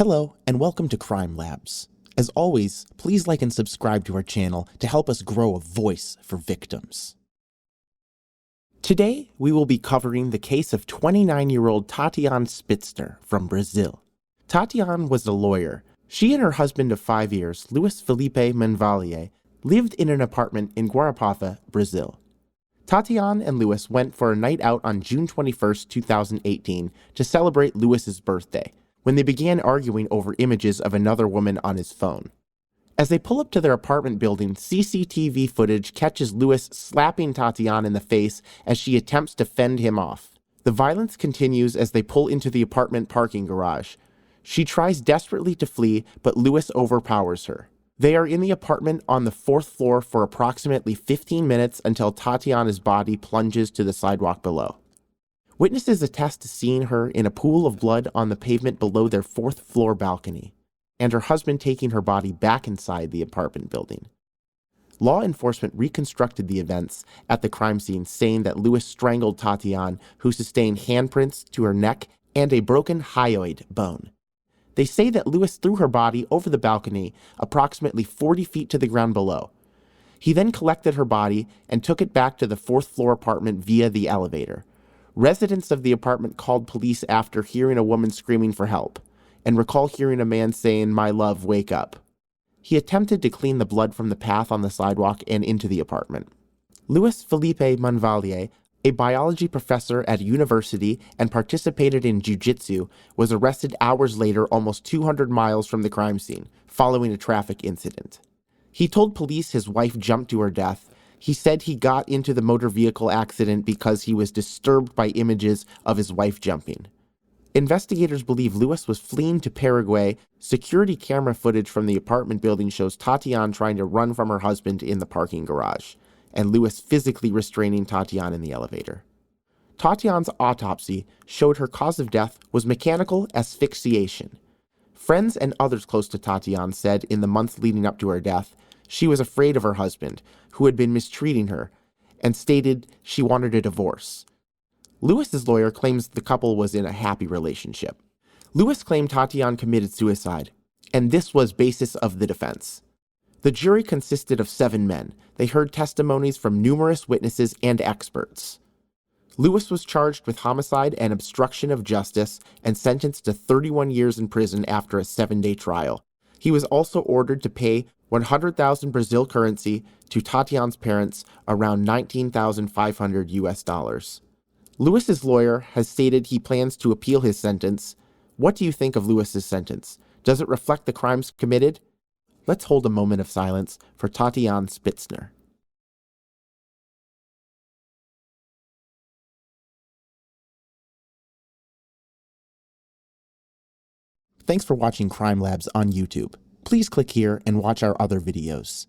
Hello, and welcome to Crime Labs. As always, please like and subscribe to our channel to help us grow a voice for victims. Today, we will be covering the case of 29-year-old Tatiana Spitzner from Brazil. Tatiana was a lawyer. She and her husband of 5 years, Luis Felipe Manvallier, lived in an apartment in Guarapava, Brazil. Tatiana and Luis went for a night out on June 21, 2018 to celebrate Luis's birthday, when they began arguing over images of another woman on his phone. As they pull up to their apartment building, CCTV footage catches Luis slapping Tatiana in the face as she attempts to fend him off. The violence continues as they pull into the apartment parking garage. She tries desperately to flee, but Luis overpowers her. They are in the apartment on the 4th floor for approximately 15 minutes until Tatiana's body plunges to the sidewalk below. Witnesses attest to seeing her in a pool of blood on the pavement below their 4th floor balcony, and her husband taking her body back inside the apartment building. Law enforcement reconstructed the events at the crime scene, saying that Luis strangled Tatiana, who sustained handprints to her neck and a broken hyoid bone. They say that Luis threw her body over the balcony approximately 40 feet to the ground below. He then collected her body and took it back to the 4th floor apartment via the elevator. Residents of the apartment called police after hearing a woman screaming for help, and recall hearing a man saying, "My love, wake up." He attempted to clean the blood from the path on the sidewalk and into the apartment. Luis Felipe Manvallier, a biology professor at a university and participated in jiu-jitsu, was arrested hours later almost 200 miles from the crime scene, following a traffic incident. He told police his wife jumped to her death. He said he got into the motor vehicle accident because he was disturbed by images of his wife jumping. Investigators believe Luis was fleeing to Paraguay. Security camera footage from the apartment building shows Tatiana trying to run from her husband in the parking garage, and Luis physically restraining Tatiana in the elevator. Tatiana's autopsy showed her cause of death was mechanical asphyxiation. Friends and others close to Tatiana said in the months leading up to her death, she was afraid of her husband, who had been mistreating her, and stated she wanted a divorce. Luis's lawyer claims the couple was in a happy relationship. Luis claimed Tatiana committed suicide, and this was basis of the defense. The jury consisted of 7 men. They heard testimonies from numerous witnesses and experts. Luis was charged with homicide and obstruction of justice and sentenced to 31 years in prison after a 7-day trial. He was also ordered to pay 100,000 Brazil currency to Tatiana's parents, around $19,500 US. Luis's lawyer has stated he plans to appeal his sentence. What do you think of Luis's sentence? Does it reflect the crimes committed? Let's hold a moment of silence for Tatiana Spitzner. Thanks for watching Crime Labs on YouTube. Please click here and watch our other videos.